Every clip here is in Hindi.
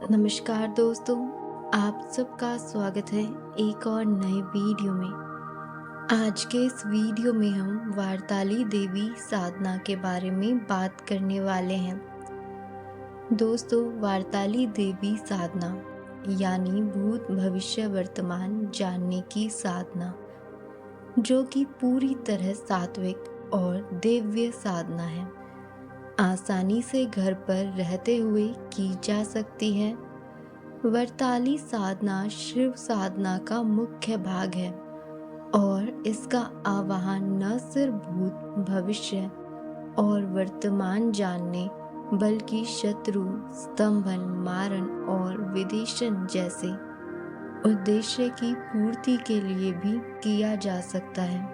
नमस्कार दोस्तों, आप सबका स्वागत है एक और नए वीडियो में। आज के इस वीडियो में हम वारताली देवी साधना के बारे में बात करने वाले हैं। दोस्तों, वारताली देवी साधना यानी भूत भविष्य वर्तमान जानने की साधना, जो कि पूरी तरह सात्विक और दिव्य साधना है, आसानी से घर पर रहते हुए की जा सकती है। वारताली साधना शिव साधना का मुख्य भाग है और इसका आवाहन न सिर्फ भूत भविष्य और वर्तमान जानने बल्कि शत्रु स्तंभन मारण और विदेशन जैसे उद्देश्य की पूर्ति के लिए भी किया जा सकता है।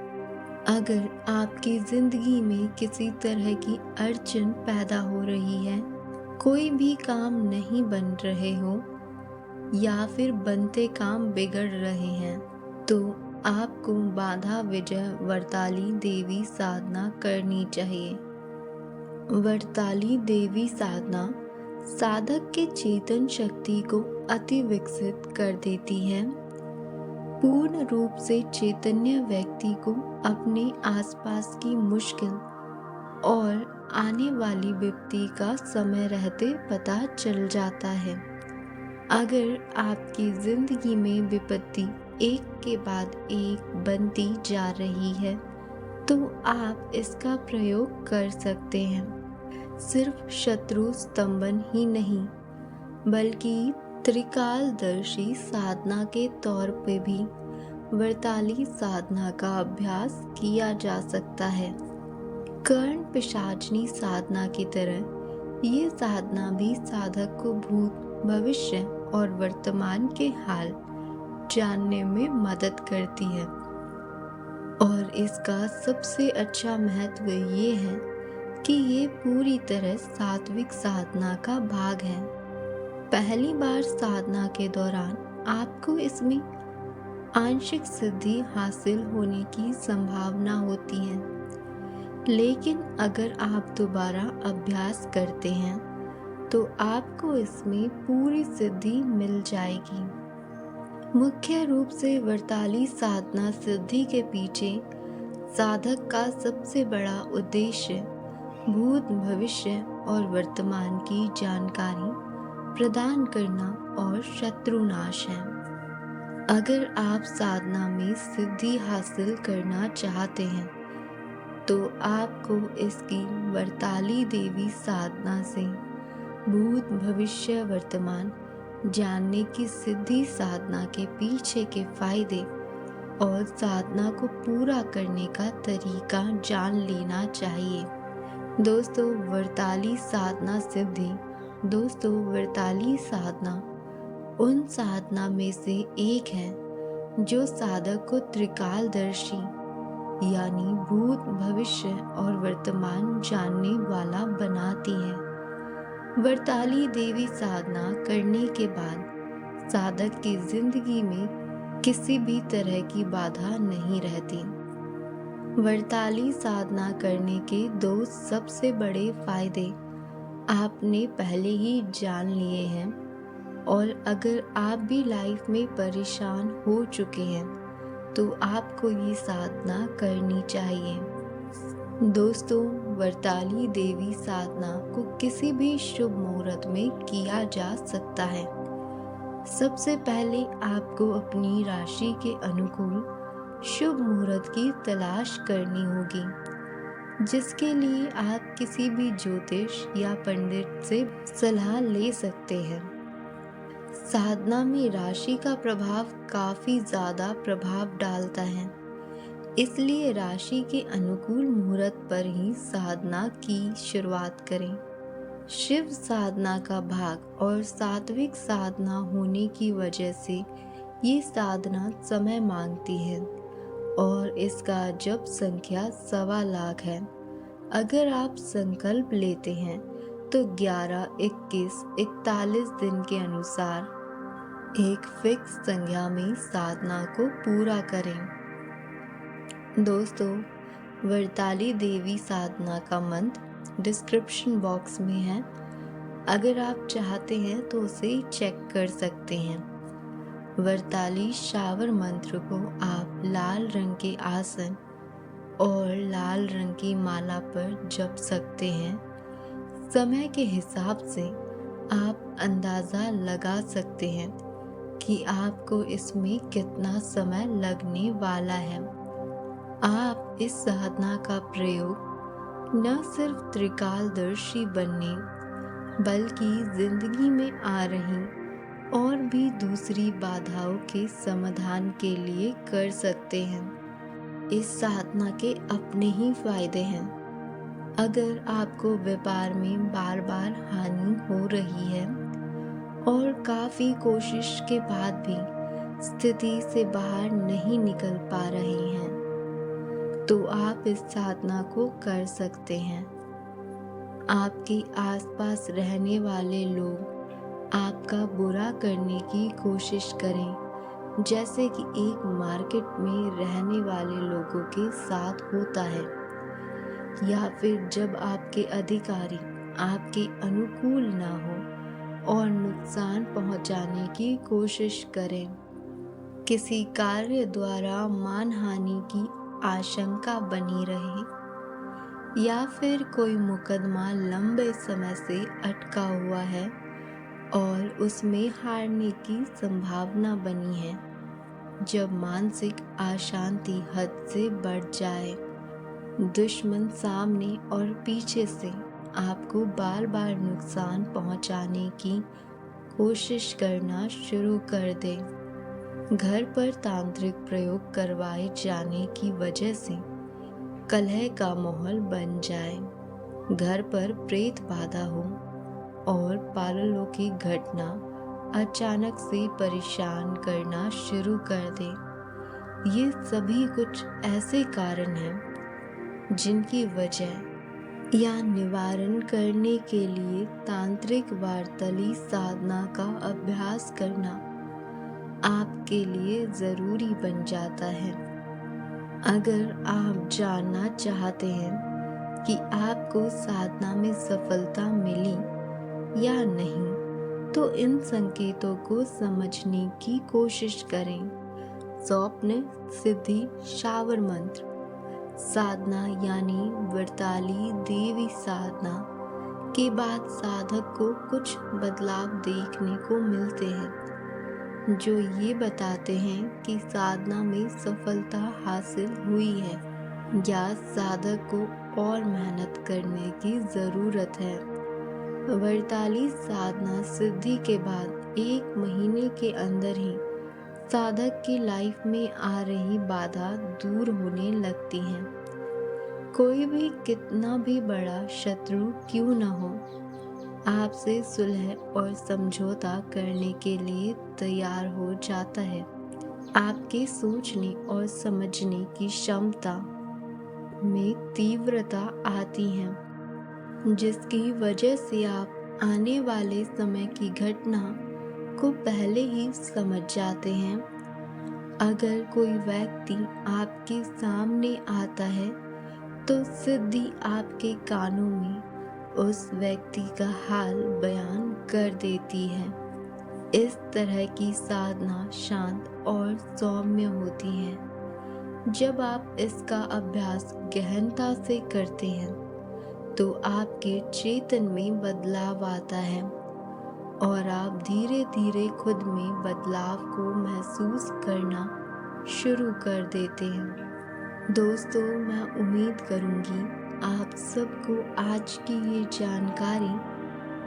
अगर आपकी जिंदगी में किसी तरह की अड़चन पैदा हो रही है, कोई भी काम नहीं बन रहे हो या फिर बनते काम बिगड़ रहे हैं, तो आपको बाधा विजय वारताली देवी साधना करनी चाहिए। वारताली देवी साधना साधक के चेतन शक्ति को अति विकसित कर देती है। पूर्ण रूप से चैतन्य व्यक्ति को अपने आसपास की मुश्किल और आने वाली विपत्ति का समय रहते पता चल जाता है। अगर आपकी जिंदगी में विपत्ति एक के बाद एक बनती जा रही है, तो आप इसका प्रयोग कर सकते हैं। सिर्फ शत्रु स्तंभन ही नहीं, बल्कि त्रिकालदर्शी साधना के तौर पे भी वारताली साधना का अभ्यास किया जा सकता है। कर्ण पिशाचनी साधना की तरह ये साधना भी साधक को भूत भविष्य और वर्तमान के हाल जानने में मदद करती है। और इसका सबसे अच्छा महत्व ये है कि ये पूरी तरह सात्विक साधना का भाग है। पहली बार साधना के दौरान आपको इसमें आंशिक सिद्धि हासिल होने की संभावना होती है, लेकिन अगर आप दोबारा अभ्यास करते हैं तो आपको इसमें पूरी सिद्धि मिल जाएगी। मुख्य रूप से वारताली साधना सिद्धि के पीछे साधक का सबसे बड़ा उद्देश्य भूत भविष्य और वर्तमान की जानकारी प्रदान करना और शत्रुनाश है। अगर आप साधना में सिद्धि हासिल करना चाहते हैं, तो आपको इसकी वारताली देवी साधना से भूत भविष्य वर्तमान जानने की सिद्धि साधना के पीछे के फायदे और साधना को पूरा करने का तरीका जान लेना चाहिए। दोस्तों, वारताली साधना सिद्धि वारताली साधना उन साधना में से एक है जो साधक को त्रिकालदर्शी यानी भूत भविष्य और वर्तमान जानने वाला बनाती है। वारताली देवी साधना करने के बाद साधक की जिंदगी में किसी भी तरह की बाधा नहीं रहती। वारताली साधना करने के दो सबसे बड़े फायदे आपने पहले ही जान लिए हैं, और अगर आप भी लाइफ में परेशान हो चुके हैं, तो आपको ये साधना करनी चाहिए। दोस्तों, वारताली देवी साधना को किसी भी शुभ मुहूर्त में किया जा सकता है। सबसे पहले आपको अपनी राशि के अनुकूल शुभ मुहूर्त की तलाश करनी होगी, जिसके लिए आप किसी भी ज्योतिष या पंडित से सलाह ले सकते हैं। साधना में राशि का प्रभाव काफी ज्यादा प्रभाव डालता है, इसलिए राशि के अनुकूल मुहूर्त पर ही साधना की शुरुआत करें। शिव साधना का भाग और सात्विक साधना होने की वजह से ये साधना समय मांगती है और इसका जप संख्या 1.25 लाख है। अगर आप संकल्प लेते हैं तो 11, 21, 41 दिन के अनुसार एक फिक्स संख्या में साधना को पूरा करें। दोस्तों, वारताली देवी साधना का मंत्र डिस्क्रिप्शन बॉक्स में है। अगर आप चाहते हैं तो उसे चेक कर सकते हैं। वरताली शावर मंत्र को आप लाल रंग के आसन और लाल रंग की माला पर जप सकते हैं। समय के हिसाब से आप अंदाज़ा लगा सकते हैं कि आपको इसमें कितना समय लगने वाला है। आप इस साधना का प्रयोग न सिर्फ त्रिकालदर्शी बनने बल्कि जिंदगी में आ रही और भी दूसरी बाधाओं के समाधान के लिए कर सकते हैं। इस साधना के अपने ही फायदे हैं। अगर आपको व्यापार में बार बार हानि हो रही है और काफी कोशिश के बाद भी स्थिति से बाहर नहीं निकल पा रहे हैं, तो आप इस साधना को कर सकते हैं। आपके आसपास रहने वाले लोग आपका बुरा करने की कोशिश करें, जैसे कि एक मार्केट में रहने वाले लोगों के साथ होता है, या फिर जब आपके अधिकारी आपके अनुकूल ना हो और नुकसान पहुंचाने की कोशिश करें। किसी कार्य द्वारा मानहानि की आशंका बनी रहे, या फिर कोई मुकदमा लंबे समय से अटका हुआ है और उसमें हारने की संभावना बनी है। जब मानसिक अशांति हद से बढ़ जाए, दुश्मन सामने और पीछे से आपको बार बार नुकसान पहुंचाने की कोशिश करना शुरू कर दे, घर पर तांत्रिक प्रयोग करवाए जाने की वजह से कलह का माहौल बन जाए, घर पर प्रेत बाधा हो और पारलौकिक घटना अचानक से परेशान करना शुरू कर दे। ये सभी कुछ ऐसे कारण हैं जिनकी वजह या निवारण करने के लिए तांत्रिक वार्ताली साधना का अभ्यास करना आपके लिए जरूरी बन जाता है। अगर आप जानना चाहते हैं कि आपको साधना में सफलता मिली या नहीं, तो इन संकेतों को समझने की कोशिश करें। स्वप्न सिद्धि शावर मंत्र साधना यानी वरताली देवी साधना के बाद साधक को कुछ बदलाव देखने को मिलते हैं, जो ये बताते हैं कि साधना में सफलता हासिल हुई है या साधक को और मेहनत करने की ज़रूरत है। वरताली साधना सिद्धि के बाद 1 महीने के अंदर ही साधक की लाइफ में आ रही बाधा दूर होने लगती है। कोई भी कितना भी बड़ा शत्रु क्यों न हो, आपसे सुलह और समझौता करने के लिए तैयार हो जाता है। आपके सोचने और समझने की क्षमता में तीव्रता आती है, जिसकी वजह से आप आने वाले समय की घटना को पहले ही समझ जाते हैं। अगर कोई व्यक्ति आपके सामने आता है तो सिद्धि आपके कानों में उस व्यक्ति का हाल बयान कर देती है। इस तरह की साधना शांत और सौम्य होती है। जब आप इसका अभ्यास गहनता से करते हैं तो आपके चेतन में बदलाव आता है और आप धीरे धीरे खुद में बदलाव को महसूस करना शुरू कर देते हैं। दोस्तों, मैं उम्मीद करूंगी आप सबको आज की ये जानकारी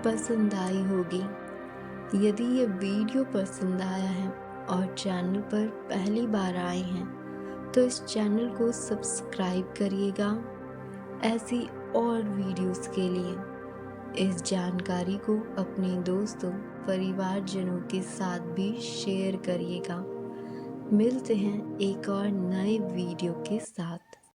पसंद आई होगी। यदि ये वीडियो पसंद आया है और चैनल पर पहली बार आए हैं तो इस चैनल को सब्सक्राइब करिएगा ऐसी और वीडियोस के लिए। इस जानकारी को अपने दोस्तों परिवारजनों के साथ भी शेयर करिएगा। मिलते हैं एक और नए वीडियो के साथ।